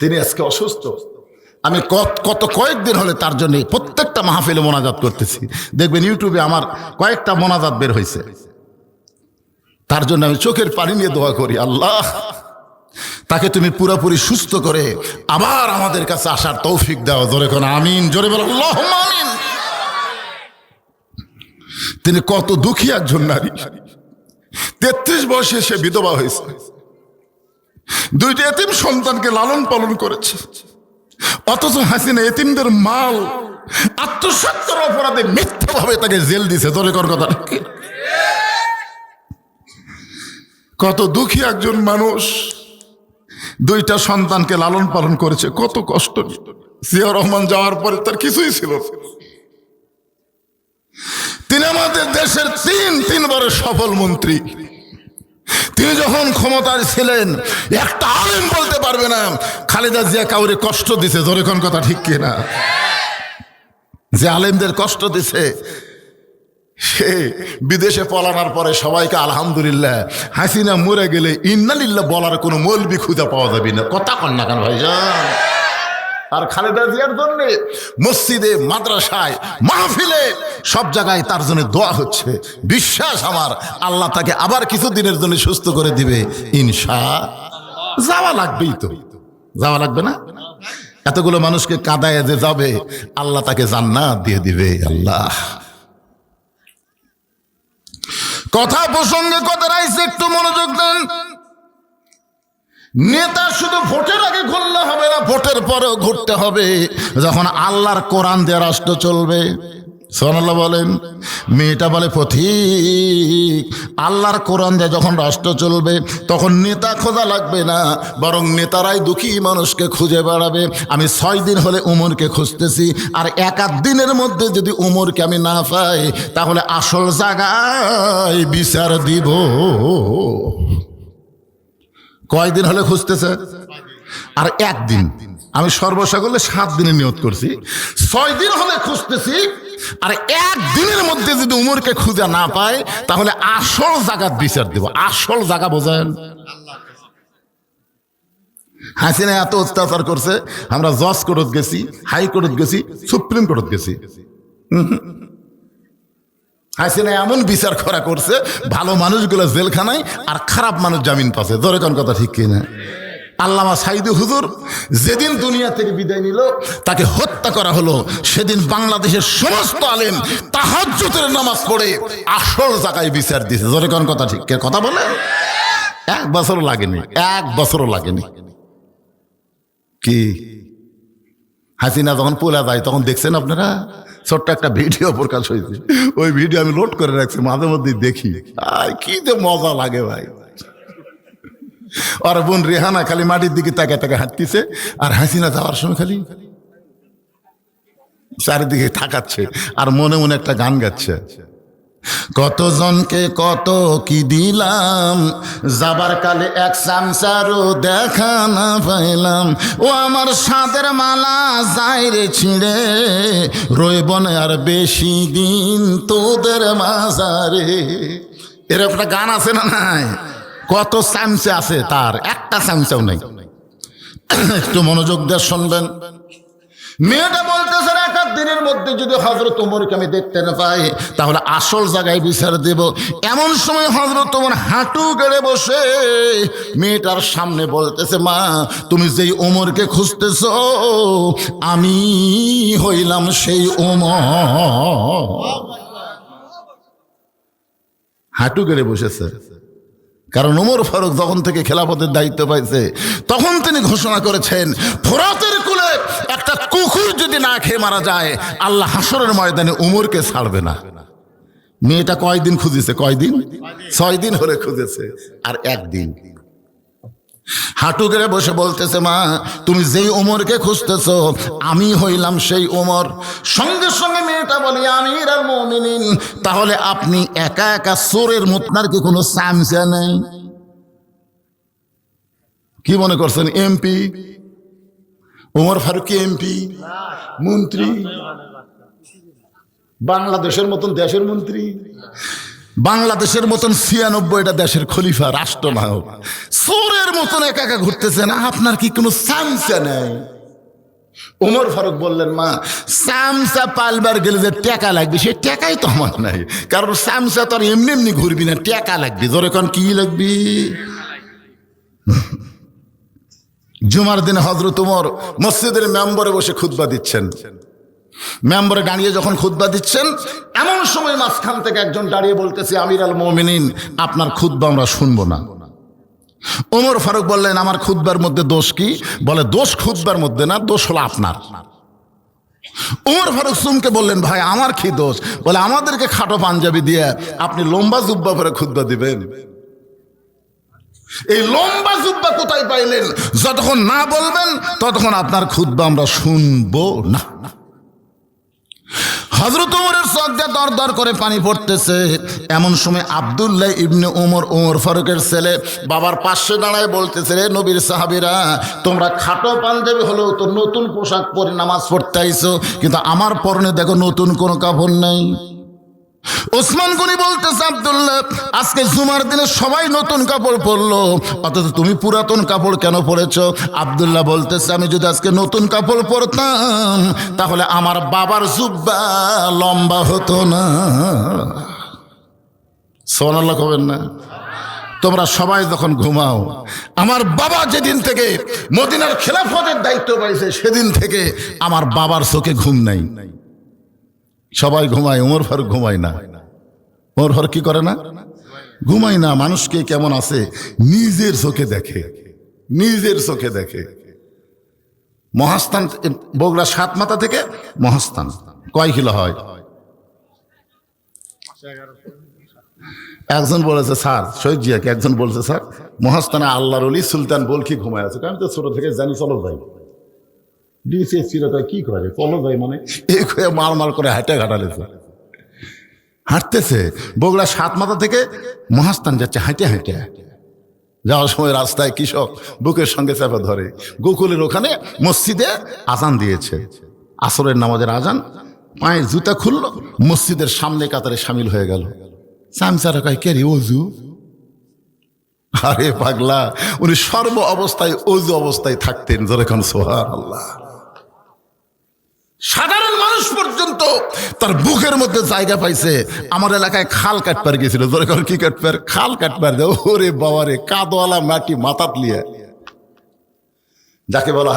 তিনি আজকে অসুস্থ। আমি কয়েকদিন হলে তার জন্য প্রত্যেকটা মাহফিলে মোনাজাত করতেছি। দেখবেন ইউটিউবে আমার কয়েকটা মোনাজাত বের হয়েছে। তার জন্য আমি চোখের পানি নিয়ে দোয়া করি, আল্লাহ তাকে তুমি পুরোপুরি সুস্থ করে আবার আমাদের কাছে আসার তৌফিক দাও। জোরে কোন আমিন, জোরে বলো আল্লাহুম্মা আমিন। তিনি কত দুঃখী একজন নারী। 33 বয়সে সে বিধবা হয়েছে, 2টি এতিম সন্তানকে লালন পালন করেছে। অথচ হাসিনা এতিমদের মাল আত্মসাতের অপরাধে মিথ্যাভাবে তাকে জেল দিছে। জোরে কোন কথা। কত দুঃখী একজন মানুষ, 2টা সন্তানকে লালন পালন করেছে, কত কষ্ট। জিয়াউর রহমান যাওয়ার পরে তার কিছুই ছিল। তিনি আমাদের দেশের 3বারের সফল মন্ত্রী। তিনি যখন ক্ষমতায় ছিলেন একটা আলেম বলতে পারবে না খালেদা জিয়া কাউরে কষ্ট দিছে। জোরে কোন কথা, ঠিক কিনা? যে আলেমদের কষ্ট দিছে সে বিদেশে পলানোর পরে সবাইকে আলহামদুলিল্লাহ, হাসিনা মরে গেলে ইন্নালিল্লাহ বলার কোনো মৌলবি খুঁজে পাওয়া যাবে না। কথা কন না কেন ভাইজান? আর খালেদা জিয়ার জন্য মসজিদে, মাদ্রাসায়, মাহফিলে সব জায়গায় তার জন্য দোয়া হচ্ছে। বিশ্বাস আমার, আল্লাহ তাকে আবার কিছুদিনের জন্য সুস্থ করে দিবে ইনশাআল্লাহ। যাওয়া লাগবেই তো, যাওয়া লাগবে না? এতগুলো মানুষকে কাঁদায় যে যাবে, আল্লাহ তাকে জান্নাত দিয়ে দিবে। আল্লাহ কথা প্রসঙ্গে কথা রাইছে, একটু মনোযোগ দেন। নেতা শুধু ভোটের আগে ঘুরলে হবে না, ভোটের পরেও ঘুরতে হবে। যখন আল্লাহর কোরআন দিয়ে রাষ্ট্র চলবে, সুবহানাল্লাহ বলেন। মেয়েটা বলে পথিক, আল্লাহর কোরআন দিয়ে যখন রাষ্ট্র চলবে তখন নেতা খোঁজা লাগবে না, বরং নেতারাই দুঃখী মানুষকে খুঁজে বেড়াবে। আমি 6 দিন হলে উমরকে খুঁজতেছি, আর 1-8 দিনের মধ্যে যদি উমরকে আমি না পাই তাহলে আসল জায়গায় বিচার দিব। কয়দিন হলে খুঁজতেছে? আর 1 দিন। আমি সর্বসাকল্যে 7 দিনের নিয়ত করছি। 6 দিন হলে খুঁজতেছি, আর 1 দিনের মধ্যে যদি উমরকে খুঁজে না পায় তাহলে আসল জায়গার বিচার দেব। আসল জায়গা বোঝেন? হাসিনা এত অত্যাচার করছে, আমরা জজ কোর্ট গেছি, হাইকোর্ট গেছি, সুপ্রিম কোর্ট গেছি। হাসিনা এমন বিচার করা করছে, ভালো মানুষগুলো জেলখানায় আর খারাপ মানুষ জামিন পাচ্ছে। জোরে কোন কথা, ঠিক কিনা? আল্লামা সাইদি হুজুর যেদিন দুনিয়া থেকে বিদায় নিল, তাকে হত্যা করা হলো, সেদিন বাংলাদেশের সমস্ত আলেম তাহাজ্জুদের নামাজ পড়ে আসল জায়গায় বিচার দিয়েছে। জোরে কোন কথা, ঠিক কথা বলে? 1 বছরও লাগেনি, 1 বছরও লাগেনি। কি হাসিনা যখন পোলা যায় তখন দেখছেন আপনারা, ছোট্ট একটা ভিডিও প্রকাশ হয়েছে, ওই ভিডিও আমি লোড করে রাখছি, মাঝে মধ্যে দেখি। কি যে মজা লাগে ভাই। আর বোন রেহানা খালি মাটির দিকে তাকে তাকে হাঁটতেছে, আর হাসিনা যাওয়ার সময় খালি চারিদিকে তাকাচ্ছে আর মনে মনে একটা গান গাচ্ছে। কতজনকে কত কি দিলাম, যাবার কালে 1 চামচারও দেখা না পাইলাম। ও আমার সাদের মালা যায় রে ছিঁড়ে, রইব না আর বেশি দিন তোদের মাঝারে। এরকম একটা গান আছে না নাই? কত চামচা আছে, তার একটা চামচাও নাই। একটু মনোযোগ দিয়ে শুনবেন। মেয়েটা বলতেছে 1 দিনের মধ্যে যদি হযরত ওমরকে আমি দেখতে না পাই তাহলে আসল জায়গায় বিচার দেব। এমন সময় হযরত ওমর হাঁটু গেড়ে বসে মেয়েটার সামনে বলতেছে, মা তুমি যেই ওমরকে খুঁজতেছ আমি হইলাম সেই ওমর। হাঁটু গেড়ে বসেছে, কারণ ওমর ফারুক যখন থেকে খেলাফতের দায়িত্ব পাইছে তখন তিনি ঘোষণা করেছেন, ফোরাতের কুলে একটা কুকুর যদি না খেয়ে মারা যায় আল্লাহ হাসরের ময়দানে ওমরকে ছাড়বে না। মেয়েটা কয়দিন খুঁজেছে? কয়দিন? 6 দিন হলে খুঁজেছে, আর 1 দিন। হাঁটু গেড়ে বসে বলতেছে, মা তুমি যেই ওমরকে খুঁজতেছ আমি হইলাম সেই ওমর। সঙ্গে সঙ্গে মেয়েটা বলে, আমিরুল মুমিনিন, তাহলে আপনি একা একা চোরের মুতনার কি কোনো চামচা নেই? কি মনে করছেন এমপি? ওমর ফারুক কি এমপি? মন্ত্রী? বাংলাদেশের মতন দেশের মন্ত্রী? বাংলাদেশের মতন 96টা দেশের খলিফা রাষ্ট্রনায়ক চোরের মতন একা একা ঘুরতেছে না, আপনার কি কোনো চামচা নেই? ওমর ফারুক বললেন, মা চামচা পালবার গেলে যে টাকা লাগবে সে টাকাই তো আমার নাই, কারণ চামচা তো আর এমনি এমনি ঘুরবি না, টাকা লাগবে। ধরে কোন কি লাগবে? জুমার দিনে হযরত ওমর মসজিদের মেম্বরে বসে খুতবা দিচ্ছেন। মেম্বরে দাঁড়িয়ে যখন খুতবা দিচ্ছেন, এমন সময় মাঝখান থেকে একজন দাঁড়িয়ে বলতেছে, আমির আল মোমিনিন, আপনার খুতবা আমরা শুনবো না। ওমর ফারুক বললেন, আমার খুতবার মধ্যে দোষ কি? বলে, দোষ খুতবার মধ্যে না, দোষ হলো আপনার। ওমর ফারুক সুমকে বললেন, ভাই আমার কি দোষ? বলে, আমাদেরকে খাটো পাঞ্জাবি দিয়ে আপনি লম্বা জুব্বা পরে খুতবা দিবেন? এই লম্বা জুব্বা কোথায় পাইলেন? যতক্ষণ না বলবেন ততক্ষণ আপনার খুতবা আমরা শুনবো না। হযরত ওমরের চোখ দিয়ে দর দর করে পানি পড়তেছে। এমন সময় আব্দুল্লাহ ইবনে ওমর, ওমর ফারুকের ছেলে, বাবার পাশে দাঁড়ায় বলতেছে, রে নবীর সাহাবীরা, তোমরা খাটো পাঞ্জাবি হলেও তো নতুন পোশাক পরে নামাজ পড়তে আইছো, কিন্তু আমার পরনে দেখো নতুন কোনো কাপড় নেই। ওসমান গনি বলতেছে, আব্দুল্লাহ, আজকে জুমার দিনে সবাই নতুন কাপড় পরলো, অথচ তুমি পুরাতন কাপড় কেন পরেছো? আব্দুল্লাহ বলতেছে, আমি যদি আজকে নতুন কাপড় পরতাম তাহলে আমার বাবার জুব্বা লম্বা হতো না। সুবহানাল্লাহ কবেন না? তোমরা সবাই যখন ঘুমাও, আমার বাবা যেদিন থেকে মদিনার খেলাফতের দায়িত্ব পাইছে সেদিন থেকে আমার বাবার চোখে ঘুম নাই। সবাই ঘুমায়, ওমর ফারুক ঘুমায় না। ওমর ফারুক কি করে না? ঘুমায় না। মানুষকে কেমন আছে নিজের চোখে দেখে, নিজের চোখে দেখে। মহাস্থান, বগুড়া সাতমাথা থেকে মহাস্থান কয় কিলো হয়? একজন বলেছে স্যার, শহীদ জিয়াকে একজন বলছে, স্যার মহাস্থানে আল্লাহর ওলি সুলতান বলখি ঘুমায় আছে। আমি তো ছোট থেকে জানি, চলো যাই। কি করে চলো যাই মানে এই মার মার করে হাঁটে ঘাটালেছে, হাঁটতেছে। বগুড়া সাতমাথা থেকে মহাস্থান যাচ্ছে হাঁটে হাঁটে। যাওয়ার সময় রাস্তায় কৃষক বুকের সঙ্গে চাপা ধরে। গোকুলের ওখানে মসজিদে আজান দিয়েছে, আসরের নামাজের আজান। পায়ের জুতা খুললো, মসজিদের সামনে কাতারে সামিল হয়ে গেল। চামচারা কয়, কে রে অজু? আরে পাগলা, উনি সর্ব অবস্থায় অজু অবস্থায় থাকতেন। যেরকম সুবহানাল্লাহ। সাধারণ মানুষ পর্যন্ত তার বুকের মধ্যে জায়গা পাইছে। আমার এলাকায় খাল কাটপার গেছিল, যেরকম কি কাটপার? খাল কাটপার। ওরে বাবারে, কাদওয়ালা মাটি মাথাত লিয়ে, যাকে বলা